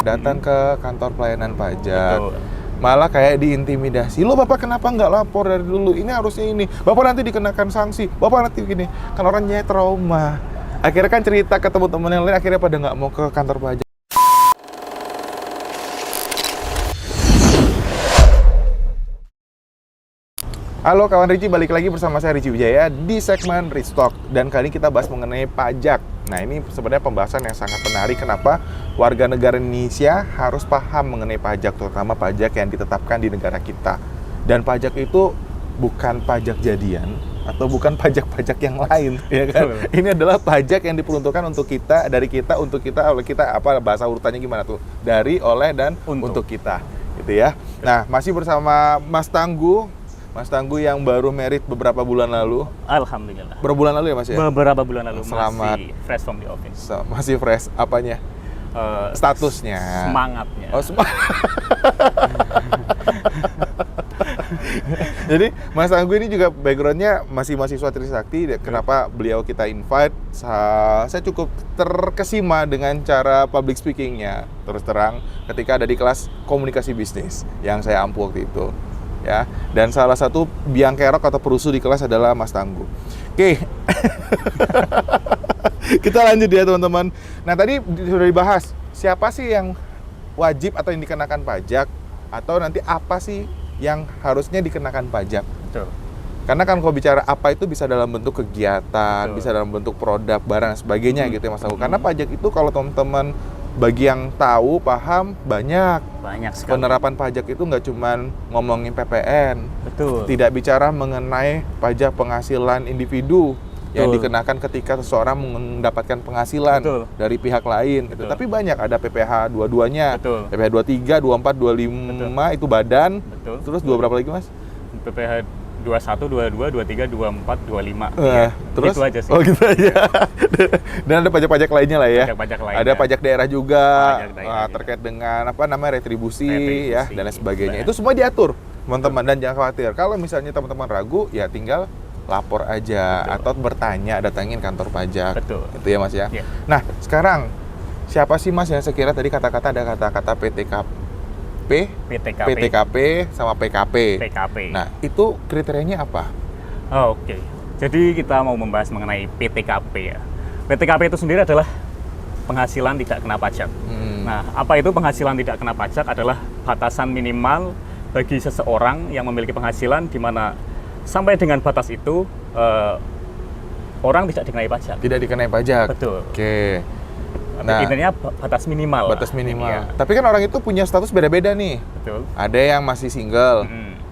datang ke kantor pelayanan pajak. Betul. Malah kayak diintimidasi. Lo Bapak kenapa nggak lapor dari dulu? Ini harusnya ini. Bapak nanti dikenakan sanksi. Bapak nanti gini. Kan orangnya trauma. Akhirnya kan cerita ke teman-teman yang lain, akhirnya pada nggak mau ke kantor pajak. Halo kawan Ricci, balik lagi bersama saya Ricci Wijaya di segmen Rich Talk. Dan kali ini kita bahas mengenai pajak. Nah ini sebenarnya pembahasan yang sangat menarik. Kenapa warga negara Indonesia harus paham mengenai pajak, terutama pajak yang ditetapkan di negara kita. Dan pajak itu bukan pajak jadian atau bukan pajak-pajak yang lain, ya kan? Ini adalah pajak yang diperuntukkan untuk kita, dari kita, untuk kita, oleh kita. Apa bahasa urutannya gimana tuh? Dari, oleh, dan untuk kita, gitu ya. Nah masih bersama Mas Tangguh. Mas Tangguh yang baru merit beberapa bulan lalu. Alhamdulillah. Berapa bulan lalu ya Mas ya? Beberapa bulan lalu. Selamat. Masih fresh from the office. Masih fresh, apanya? Statusnya. Semangatnya. Oh, Jadi Mas Tangguh ini juga backgroundnya masih mahasiswa Trisakti. Kenapa beliau kita invite? Saya cukup terkesima dengan cara public speakingnya. Terus terang ketika ada di kelas komunikasi bisnis yang saya ampu waktu itu. Ya, dan salah satu biang kerok atau perusuh di kelas adalah Mas Tangguh. Oke. Kita lanjut ya teman-teman. Nah tadi sudah dibahas siapa sih yang wajib atau yang dikenakan pajak, atau nanti apa sih yang harusnya dikenakan pajak. Betul. Karena kan kalau bicara apa itu bisa dalam bentuk kegiatan, Betul. bisa dalam bentuk produk, barang dan sebagainya gitu ya Mas Tangguh. Karena pajak itu kalau teman-teman bagi yang tahu, paham, banyak sekali. Penerapan pajak itu nggak cuma ngomongin PPN. Betul. Tidak bicara mengenai pajak penghasilan individu yang dikenakan ketika seseorang mendapatkan penghasilan dari pihak lain. Gitu. Tapi banyak, ada PPh dua-duanya, PPh 23, 24, 25 itu badan. Betul. Terus berapa lagi Mas? PPh 21, 22, 23, 24, 25. Terus? Gitu aja sih. Oh gitu aja. Dan ada pajak-pajak lainnya lah ya. Pajak-pajak lainnya. Ada pajak daerah juga, terkait juga. dengan apa namanya retribusi ya dan lain sebagainya. Itu semua diatur, teman-teman, dan jangan khawatir. Kalau misalnya teman-teman ragu, ya tinggal lapor aja atau bertanya, datangin kantor pajak. Betul. Itu ya Mas ya. Nah, sekarang siapa sih Mas yang sekira tadi kata-kata ada kata-kata PTKP sama PKP. Nah, itu kriterianya apa? Oke. Jadi kita mau membahas mengenai PTKP ya. PTKP itu sendiri adalah penghasilan tidak kena pajak. Nah, apa itu penghasilan tidak kena pajak? Adalah batasan minimal bagi seseorang yang memiliki penghasilan di mana sampai dengan batas itu orang tidak dikenai pajak. Tidak dikenai pajak. Betul. Oke. Nah, intinya batas minimal. Batas minimal. Ya. Tapi kan orang itu punya status beda-beda nih. Betul. Ada yang masih single,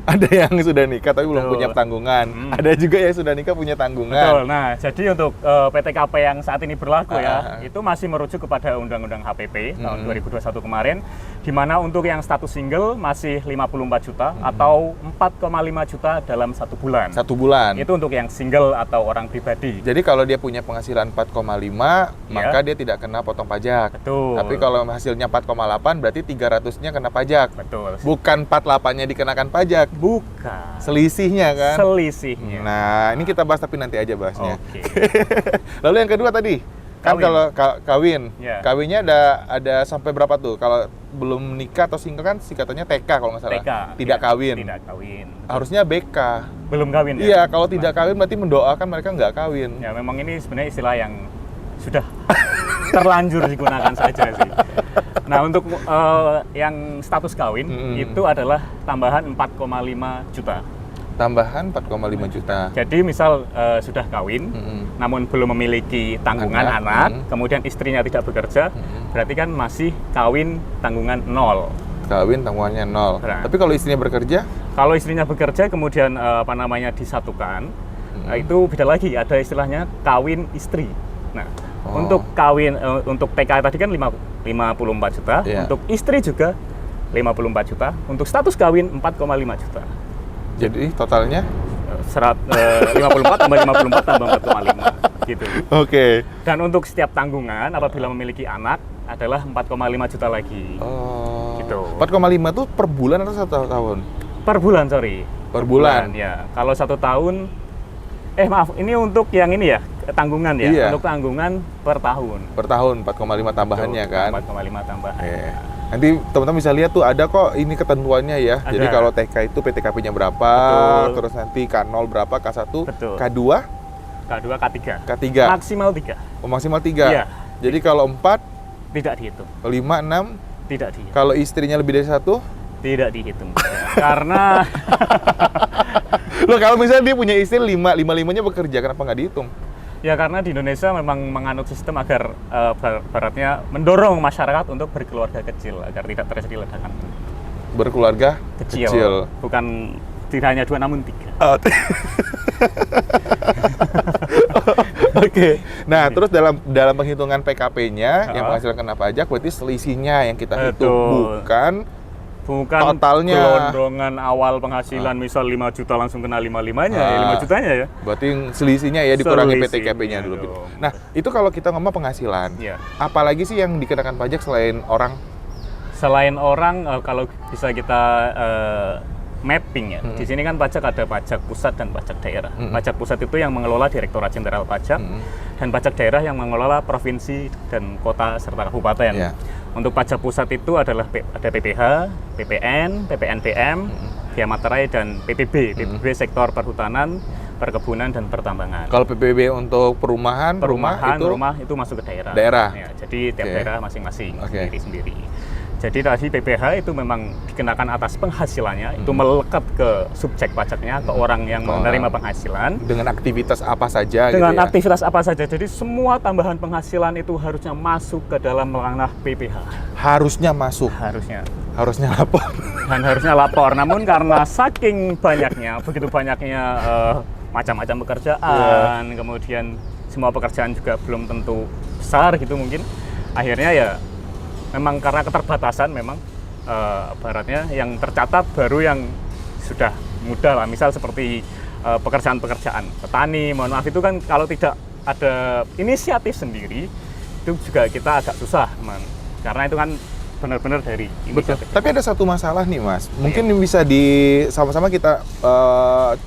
ada yang sudah nikah tapi belum punya tanggungan, ada juga yang sudah nikah punya tanggungan. Betul. Nah, jadi untuk PTKP yang saat ini berlaku itu masih merujuk kepada Undang-Undang HPP tahun 2021 kemarin, di mana untuk yang status single masih 54 juta atau 4,5 juta dalam 1 bulan. 1 bulan. Itu untuk yang single atau orang pribadi. Jadi kalau dia punya penghasilan 4,5, maka dia tidak kena potong pajak. Betul. Tapi kalau hasilnya 4,8, berarti 300-nya kena pajak. Betul. Bukan 48-nya dikenakan pajak. Bukan. Selisihnya kan? Selisihnya. Nah, ini kita bahas tapi nanti aja bahasnya. Oke. Lalu yang kedua tadi, kan kalau kawin, kawinnya ada sampai berapa tuh? Kalau belum nikah atau single kan singkatannya TK kalau nggak salah. TK. Tidak kawin. Tidak kawin. Harusnya BK. Belum kawin ya? Iya, kalau tidak kawin berarti mendoakan mereka nggak kawin. Ya, memang ini sebenarnya istilah yang sudah terlanjur digunakan saja sih. Nah, untuk yang status kawin itu adalah tambahan 4,5 juta. Tambahan 4,5 juta. Jadi misal sudah kawin, namun belum memiliki tanggungan anak, kemudian istrinya tidak bekerja, berarti kan masih kawin tanggungan 0. Kawin tanggungannya 0. Tapi kalau istrinya bekerja? Kalau istrinya bekerja kemudian disatukan, itu beda lagi, ada istilahnya kawin istri. Nah, untuk kawin untuk TK tadi kan 54 juta, untuk istri juga 54 juta, untuk status kawin 4,5 juta. Jadi totalnya 54 tambah 54 tambah 4,5 gitu. Oke. Dan untuk setiap tanggungan apabila memiliki anak adalah 4,5 juta lagi. Gitu. 4,5 itu per bulan atau 1 tahun? Per bulan, sorry. Per bulan. Ya. Kalau 1 tahun maaf, ini untuk yang ini ya, tanggungan ya. Untuk tanggungan per tahun. Per tahun 4,5 tambahannya kan? 4,5 tambahan. Nanti teman-teman bisa lihat tuh ada kok ini ketentuannya ya. Ada. Jadi kalau TK itu PTKP-nya berapa, Betul. terus nanti K0 berapa, K1, Betul. K2, K2, K3. K3. Maksimal 3. Oh, maksimal 3. Iya. Jadi kalau 4, Tidak dihitung. 5, 6, Tidak dihitung. kalau istrinya lebih dari 1, Tidak dihitung. Karena loh kalau misalnya dia punya istri 5, 5-5-nya bekerja, kenapa nggak dihitung? ya karena di Indonesia memang menganut sistem agar baratnya mendorong masyarakat untuk berkeluarga kecil agar tidak terjadi ledakan Berkeluarga kecil. Bukan tidak hanya 2 namun 3. Oh. Oke. Nah, terus dalam penghitungan PKP-nya yang penghasilan kena pajak berarti selisihnya yang kita hitung, bukan totalnya. Gelondongan awal penghasilan misal 5 juta langsung kena 5-5-nya ya 5 jutanya ya. Berarti selisihnya ya dikurangi Selisihnya PTKP-nya dulu gitu. dong. Nah, itu kalau kita ngomong penghasilan. Iya. Apalagi sih yang dikenakan pajak selain orang? Selain orang kalau bisa kita mapping ya. Di sini kan pajak ada pajak pusat dan pajak daerah. Pajak pusat itu yang mengelola Direktorat Jenderal Pajak dan pajak daerah yang mengelola provinsi dan kota serta kabupaten. Iya. Untuk pajak pusat itu adalah ada PPH, PPN, PPNBM, Bea Materai dan PPB. PPB sektor perhutanan, perkebunan dan pertambangan. Kalau PPB untuk perumahan Rumah itu masuk ke daerah. Daerah. Ya, jadi tiap Oke. daerah masing-masing Oke. sendiri-sendiri. Jadi tadi PPH itu memang dikenakan atas penghasilannya, itu melekat ke subjek pajaknya, ke orang yang menerima penghasilan. dengan aktivitas apa saja Dengan gitu ya. aktivitas apa saja. Jadi semua tambahan penghasilan itu harusnya masuk ke dalam ranah PPH. Harusnya masuk, harusnya lapor. Dan harusnya lapor. Namun karena saking banyaknya, begitu banyaknya macam-macam pekerjaan, kemudian semua pekerjaan juga belum tentu besar gitu mungkin. Akhirnya ya memang karena keterbatasan memang baratnya yang tercatat baru yang sudah mudah lah. Misal seperti pekerjaan-pekerjaan petani, mohon maaf itu kan kalau tidak ada inisiatif sendiri itu juga kita agak susah, teman. Karena itu kan benar-benar dari Betul. inisiatif. Tapi ada satu masalah nih, Mas. Mungkin bisa sama-sama kita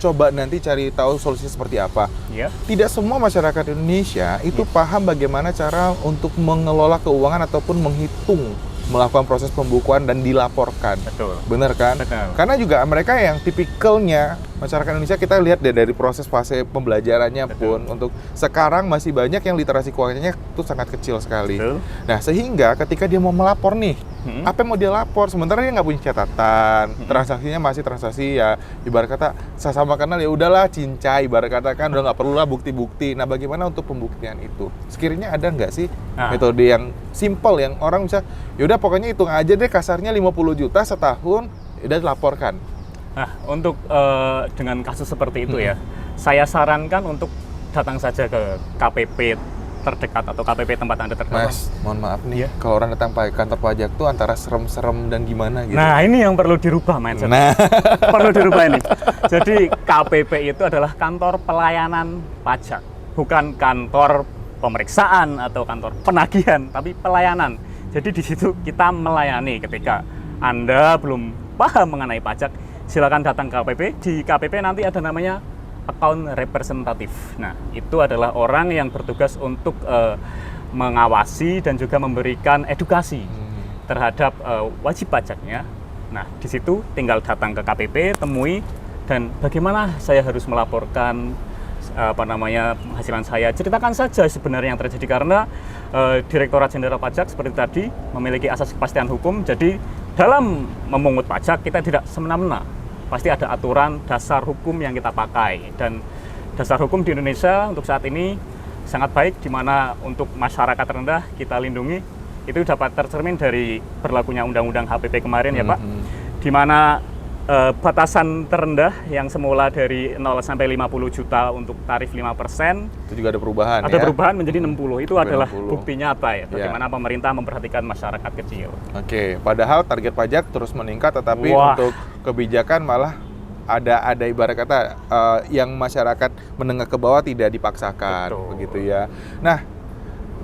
coba nanti cari tahu solusinya seperti apa. Ya. Tidak semua masyarakat Indonesia itu paham bagaimana cara untuk mengelola keuangan ataupun menghitung, melakukan proses pembukuan dan dilaporkan. Betul. Bener kan? Betul. Karena juga mereka yang tipikalnya masyarakat Indonesia kita lihat deh dari proses fase pembelajarannya pun untuk sekarang masih banyak yang literasi keuangannya itu sangat kecil sekali. Betul. Nah, sehingga ketika dia mau melapor nih, apa yang mau dia lapor? Sementara dia nggak punya catatan, transaksinya masih transaksi ya ibarat kata sesama kenal ya udahlah cincai, ibarat kata kan udah nggak perlulah bukti-bukti. Nah, bagaimana untuk pembuktian itu? Sekiranya ada nggak sih metode yang simple yang orang bisa yaudah pokoknya hitung aja deh kasarnya 50 juta setahun, udah dilaporkan. Nah, untuk dengan kasus seperti itu ya, saya sarankan untuk datang saja ke KPP terdekat atau KPP tempat Anda terdekat. Mas, mohon maaf nih, kalau orang datang kantor pajak tuh antara serem-serem dan gimana gitu. Nah, ini yang perlu dirubah mindset. Nah. Perlu dirubah ini. Jadi KPP itu adalah kantor pelayanan pajak, bukan kantor pemeriksaan atau kantor penagihan, tapi pelayanan. Jadi di situ kita melayani ketika Anda belum paham mengenai pajak, silakan datang ke KPP. Di KPP nanti ada namanya account representatif. Nah, itu adalah orang yang bertugas untuk mengawasi dan juga memberikan edukasi terhadap wajib pajaknya. Nah, di situ tinggal datang ke KPP, temui dan bagaimana saya harus melaporkan penghasilan saya. Ceritakan saja sebenarnya yang terjadi karena Direktorat Jenderal Pajak seperti tadi memiliki asas kepastian hukum. Jadi dalam memungut pajak kita tidak semena-mena. Pasti ada aturan dasar hukum yang kita pakai dan dasar hukum di Indonesia untuk saat ini sangat baik di mana untuk masyarakat rendah kita lindungi itu dapat tercermin dari berlakunya Undang-Undang HPP kemarin ya Pak, di mana batasan terendah yang semula dari 0 sampai 50 juta untuk tarif 5%. Itu juga ada perubahan ada perubahan menjadi 60. Itu adalah 60. bukti nyata ya bagaimana pemerintah memperhatikan masyarakat kecil. Oke, padahal target pajak terus meningkat tetapi untuk kebijakan malah ada ibarat kata yang masyarakat menengah ke bawah tidak dipaksakan. Betul. Begitu ya. Nah,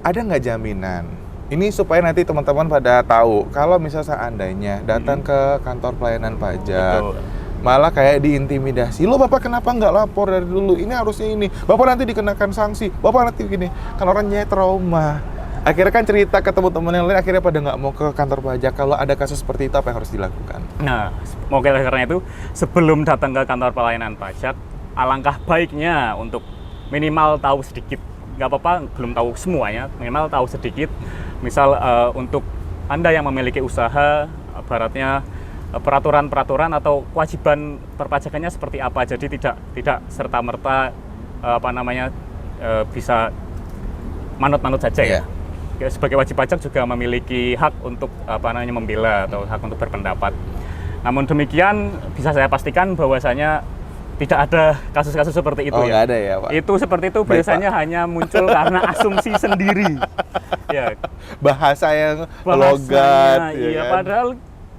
ada nggak jaminan? Ini supaya nanti teman-teman pada tahu kalau misalnya seandainya datang ke kantor pelayanan pajak, Betul. malah kayak diintimidasi. Lo Bapak kenapa nggak lapor dari dulu? Ini harusnya ini. Bapak nanti dikenakan sanksi. Bapak nanti gini. Kan orangnya trauma. Akhirnya kan cerita ke teman-teman yang lain, akhirnya pada nggak mau ke kantor pajak. Kalau ada kasus seperti itu, apa yang harus dilakukan? Nah, karena itu sebelum datang ke kantor pelayanan pajak, alangkah baiknya untuk minimal tahu sedikit. Nggak apa-apa, belum tahu semuanya, minimal tahu sedikit. Misal untuk Anda yang memiliki usaha, baratnya peraturan-peraturan atau kewajiban perpajakannya seperti apa. Jadi tidak serta-merta bisa manut-manut saja ya. Sebagai wajib pajak juga memiliki hak untuk membela atau hak untuk berpendapat. Namun demikian bisa saya pastikan bahwasanya tidak ada kasus-kasus seperti itu nggak ada ya, Pak? Itu seperti itu biasanya hanya muncul karena asumsi sendiri. Ya. Bahasa yang logat. Iya, kan? padahal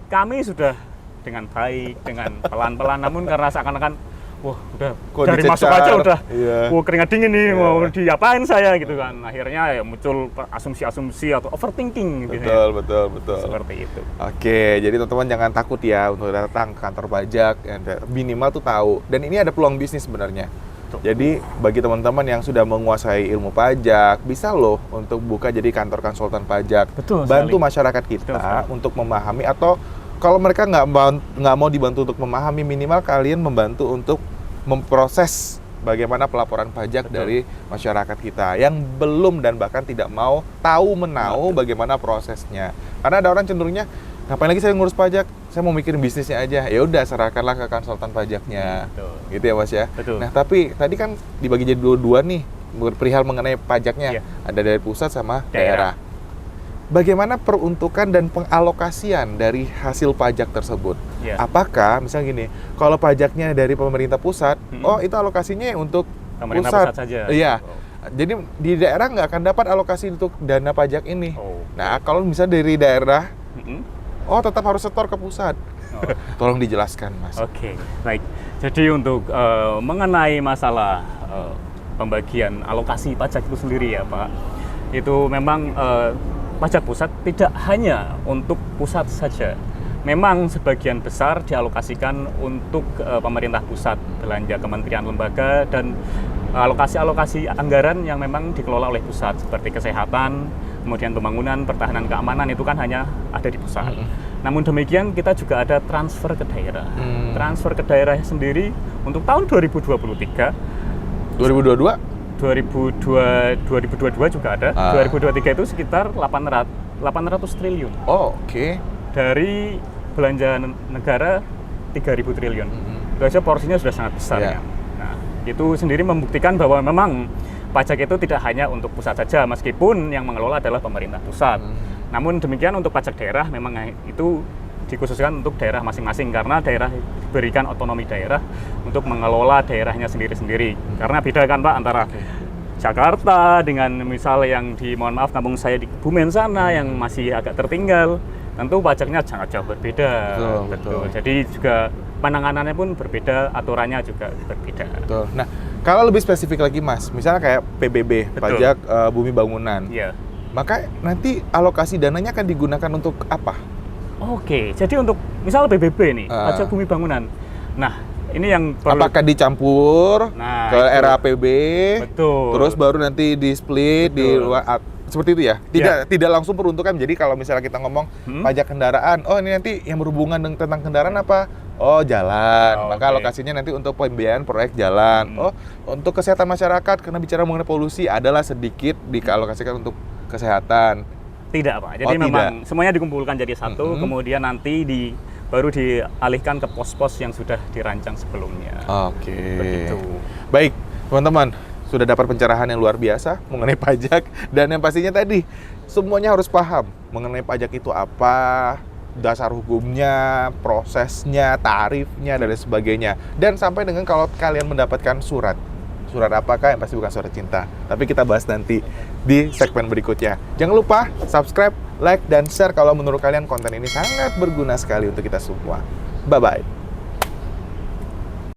kami sudah dengan baik, dengan pelan-pelan, namun karena seakan-akan wah udah Kok dari dicecar? masuk aja udah Iya. wah keringat dingin nih, mau diapain saya gitu kan. Akhirnya ya muncul asumsi-asumsi atau overthinking gitu. Betul. Seperti itu. Oke, jadi teman-teman jangan takut ya untuk datang ke kantor pajak, minimal tuh tahu. Dan ini ada peluang bisnis sebenarnya. Jadi bagi teman-teman yang sudah menguasai ilmu pajak, bisa loh untuk buka jadi kantor konsultan pajak. Betul Bantu sekali. masyarakat kita untuk memahami, atau kalau mereka nggak mau dibantu untuk memahami, minimal kalian membantu untuk memproses bagaimana pelaporan pajak dari masyarakat kita yang belum dan bahkan tidak mau tahu bagaimana prosesnya. Karena ada orang cenderungnya, ngapain lagi saya ngurus pajak? Saya mau mikirin bisnisnya aja. Ya udah, serahkanlah ke konsultan pajaknya. Betul. Gitu ya, Mas ya. Betul. Nah, tapi tadi kan dibagi jadi dua nih perihal mengenai pajaknya. Iya. Ada dari pusat sama daerah. Bagaimana peruntukan dan pengalokasian dari hasil pajak tersebut? Iya. Apakah misalnya gini, kalau pajaknya dari pemerintah pusat, oh itu alokasinya untuk Pemerintah pusat. pusat saja. Iya. Oh. Jadi di daerah nggak akan dapat alokasi untuk dana pajak ini. Oh. Nah, kalau misalnya dari daerah, Mm-mm. tetap harus setor ke pusat. Oh. Tolong dijelaskan, Mas. Oke, baik. Jadi untuk mengenai masalah pembagian alokasi pajak itu sendiri ya Pak, itu memang pajak pusat tidak hanya untuk pusat saja. Memang sebagian besar dialokasikan untuk pemerintah pusat, belanja kementerian lembaga, dan alokasi-alokasi anggaran yang memang dikelola oleh pusat, seperti kesehatan, kemudian pembangunan, pertahanan, keamanan, itu kan hanya ada di pusat. Namun demikian kita juga ada transfer ke daerah. Transfer ke daerah sendiri untuk tahun 2023, 2022? 2022 juga ada. 2023 itu sekitar 800 triliun. Oh, oke. Dari belanja negara 3.000 triliun. Itu aja porsinya sudah sangat besar ya. Nah, itu sendiri membuktikan bahwa memang pajak itu tidak hanya untuk pusat saja, meskipun yang mengelola adalah pemerintah pusat. Namun demikian untuk pajak daerah memang itu dikhususkan untuk daerah masing-masing, karena daerah diberikan otonomi daerah untuk mengelola daerahnya sendiri-sendiri. Karena beda kan Pak antara Jakarta dengan misal yang di, mohon maaf, kampung saya di Kebumen sana yang masih agak tertinggal, tentu pajaknya sangat jauh berbeda. Betul. Jadi juga penanganannya pun berbeda, aturannya juga berbeda. Betul. Nah, kalau lebih spesifik lagi Mas, misalnya kayak PBB, pajak bumi bangunan. Iya. Maka nanti alokasi dananya akan digunakan untuk apa? Oke, jadi untuk misal PBB nih, pajak bumi bangunan. Nah, ini yang perlu. Apakah dicampur ke itu. RAPB? Betul. Terus baru nanti di split di luar, seperti itu ya? Tidak langsung peruntukan. Jadi kalau misalnya kita ngomong pajak kendaraan, oh ini nanti yang berhubungan dengan tentang kendaraan apa? Oh, jalan. Maka alokasinya nanti untuk pembiayaan proyek jalan. Oh, untuk kesehatan masyarakat, karena bicara mengenai polusi, adalah sedikit dialokasikan untuk kesehatan. Tidak Pak, jadi memang semuanya dikumpulkan jadi satu, kemudian nanti baru dialihkan ke pos-pos yang sudah dirancang sebelumnya. Oke. Begitu. Baik, teman-teman, sudah dapat pencerahan yang luar biasa mengenai pajak, dan yang pastinya tadi semuanya harus paham mengenai pajak itu apa, dasar hukumnya, prosesnya, tarifnya, dan lain sebagainya. Dan sampai dengan kalau kalian mendapatkan surat apakah yang pasti bukan surat cinta. Tapi kita bahas nanti di segmen berikutnya. Jangan lupa subscribe, like, dan share kalau menurut kalian konten ini sangat berguna sekali untuk kita semua. Bye-bye.